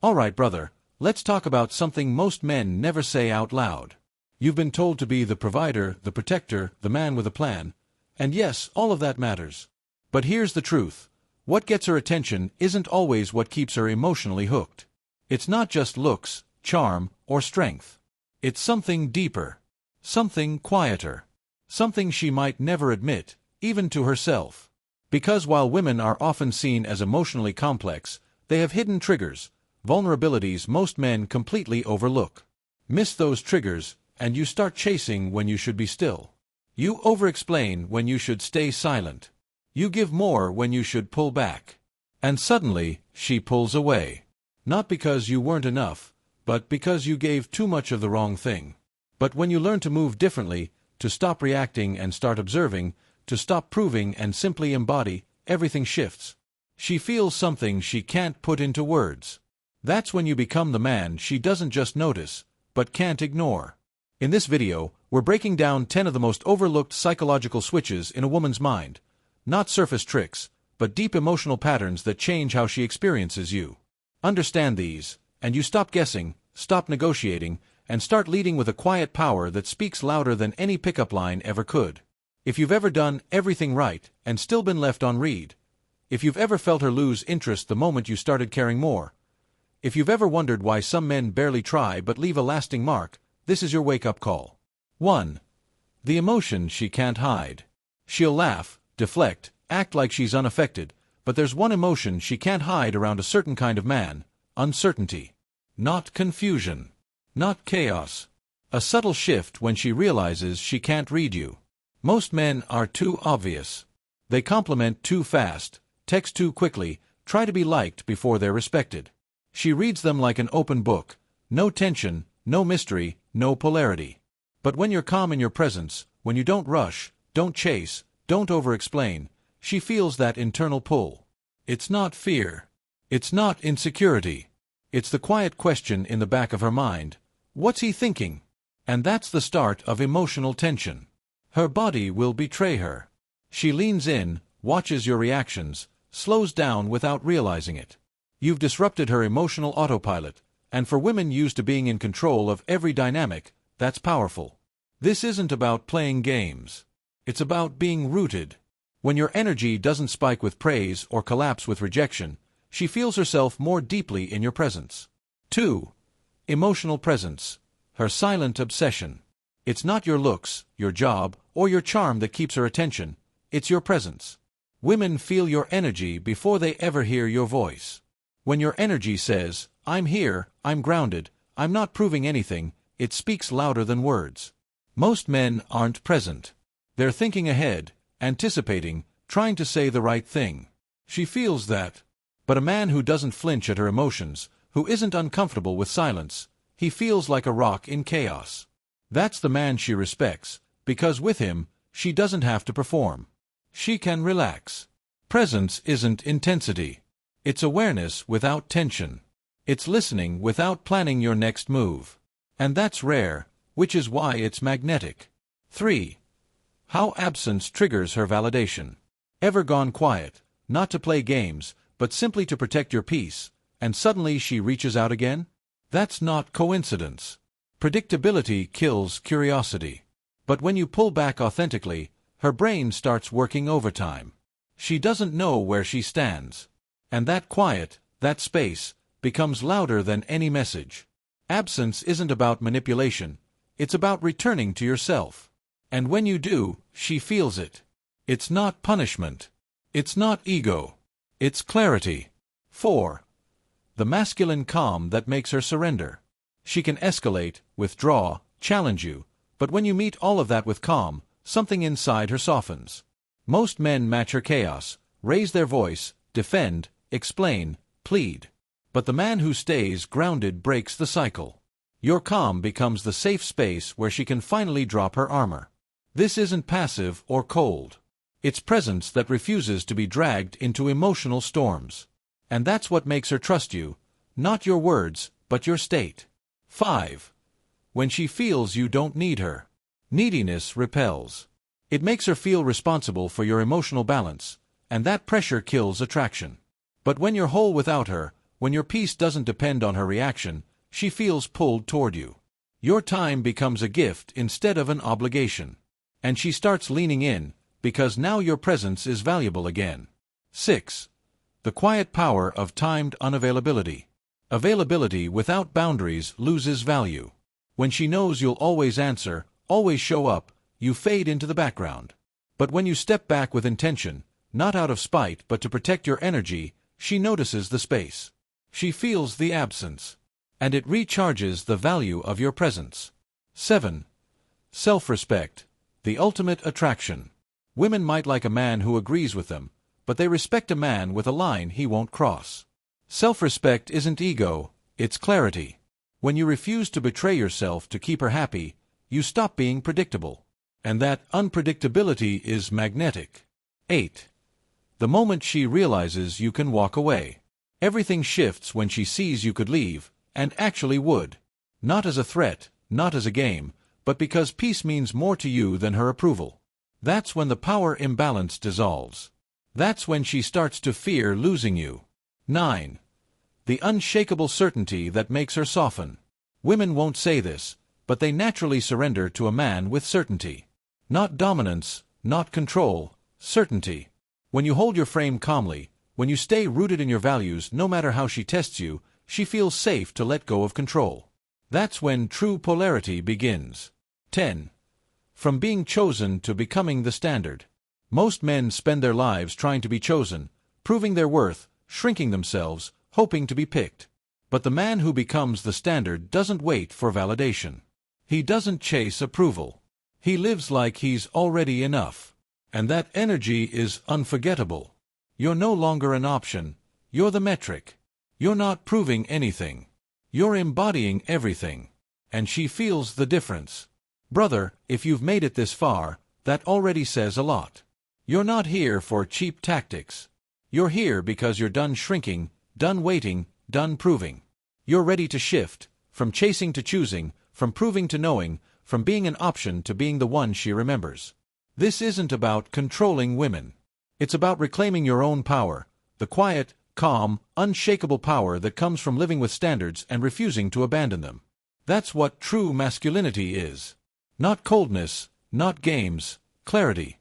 Alright, brother, let's talk about something most men never say out loud. You've been told to be the provider, the protector, the man with a plan. And yes, all of that matters. But here's the truth. What gets her attention isn't always what keeps her emotionally hooked. It's not just looks, charm, or strength. It's something deeper. Something quieter. Something she might never admit, even to herself. Because while women are often seen as emotionally complex, they have hidden triggers, vulnerabilities most men completely overlook. Miss those triggers, and you start chasing when you should be still. You over-explain when you should stay silent. You give more when you should pull back. And suddenly, she pulls away. Not because you weren't enough, but because you gave too much of the wrong thing. But when you learn to move differently, to stop reacting and start observing, to stop proving and simply embody, everything shifts. She feels something she can't put into words. That's when you become the man she doesn't just notice, but can't ignore. In this video, we're breaking down 10 of the most overlooked psychological switches in a woman's mind. Not surface tricks, but deep emotional patterns that change how she experiences you. Understand these, and you stop guessing, stop negotiating, and start leading with a quiet power that speaks louder than any pickup line ever could. If you've ever done everything right and still been left on read, if you've ever felt her lose interest the moment you started caring more, if you've ever wondered why some men barely try but leave a lasting mark, this is your wake-up call. 1. The emotion she can't hide. She'll laugh, deflect, act like she's unaffected, but there's one emotion she can't hide around a certain kind of man: uncertainty. Not confusion. Not chaos. A subtle shift when she realizes she can't read you. Most men are too obvious. They compliment too fast, text too quickly, try to be liked before they're respected. She reads them like an open book. No tension, no mystery, no polarity. But when you're calm in your presence, when you don't rush, don't chase, don't over-explain, she feels that internal pull. It's not fear. It's not insecurity. It's the quiet question in the back of her mind. What's he thinking? And that's the start of emotional tension. Her body will betray her. She leans in, watches your reactions, slows down without realizing it. You've disrupted her emotional autopilot, and for women used to being in control of every dynamic, that's powerful. This isn't about playing games. It's about being rooted. When your energy doesn't spike with praise or collapse with rejection, she feels herself more deeply in your presence. 2. Emotional presence. Her silent obsession. It's not your looks, your job, or your charm that keeps her attention. It's your presence. Women feel your energy before they ever hear your voice. When your energy says, "I'm here, I'm grounded, I'm not proving anything," it speaks louder than words. Most men aren't present. They're thinking ahead, anticipating, trying to say the right thing. She feels that. But a man who doesn't flinch at her emotions, who isn't uncomfortable with silence, he feels like a rock in chaos. That's the man she respects, because with him, she doesn't have to perform. She can relax. Presence isn't intensity. It's awareness without tension. It's listening without planning your next move. And that's rare, which is why it's magnetic. 3. How absence triggers her validation. Ever gone quiet, not to play games, but simply to protect your peace, and suddenly she reaches out again? That's not coincidence. Predictability kills curiosity. But when you pull back authentically, her brain starts working overtime. She doesn't know where she stands. And that quiet, that space, becomes louder than any message. Absence isn't about manipulation. It's about returning to yourself. And when you do, she feels it. It's not punishment. It's not ego. It's clarity. 4. The masculine calm that makes her surrender. She can escalate, withdraw, challenge you, but when you meet all of that with calm, something inside her softens. Most men match her chaos, raise their voice, defend, explain, plead. But the man who stays grounded breaks the cycle. Your calm becomes the safe space where she can finally drop her armor. This isn't passive or cold. It's presence that refuses to be dragged into emotional storms. And that's what makes her trust you, not your words, but your state. 5. When she feels you don't need her. Neediness repels. It makes her feel responsible for your emotional balance, and that pressure kills attraction. But when you're whole without her, When your peace doesn't depend on her reaction, she feels pulled toward you. Your time becomes a gift instead of an obligation. And she starts leaning in, because now your presence is valuable again. 6. The quiet power of timed unavailability. Availability without boundaries loses value. When she knows you'll always answer, always show up, you fade into the background. But when you step back with intention, not out of spite but to protect your energy, she notices the space. She feels the absence. And it recharges the value of your presence. 7. Self-respect, the ultimate attraction. Women might like a man who agrees with them, but they respect a man with a line he won't cross. Self-respect isn't ego, it's clarity. When you refuse to betray yourself to keep her happy, you stop being predictable. And that unpredictability is magnetic. 8. The moment she realizes you can walk away. Everything shifts when she sees you could leave, and actually would. Not as a threat, not as a game, but because peace means more to you than her approval. That's when the power imbalance dissolves. That's when she starts to fear losing you. 9. The unshakable certainty that makes her soften. Women won't say this, but they naturally surrender to a man with certainty. Not dominance, not control, certainty. When you hold your frame calmly, when you stay rooted in your values no matter how she tests you, she feels safe to let go of control. That's when true polarity begins. 10. From being chosen to becoming the standard. Most men spend their lives trying to be chosen, proving their worth, shrinking themselves, hoping to be picked. But the man who becomes the standard doesn't wait for validation. He doesn't chase approval. He lives like he's already enough. And that energy is unforgettable. You're no longer an option, you're the metric. You're not proving anything. You're embodying everything. And she feels the difference. Brother, if you've made it this far, that already says a lot. You're not here for cheap tactics. You're here because you're done shrinking, done waiting, done proving. You're ready to shift, from chasing to choosing, from proving to knowing, from being an option to being the one she remembers. This isn't about controlling women. It's about reclaiming your own power, the quiet, calm, unshakable power that comes from living with standards and refusing to abandon them. That's what true masculinity is. Not coldness, not games, clarity.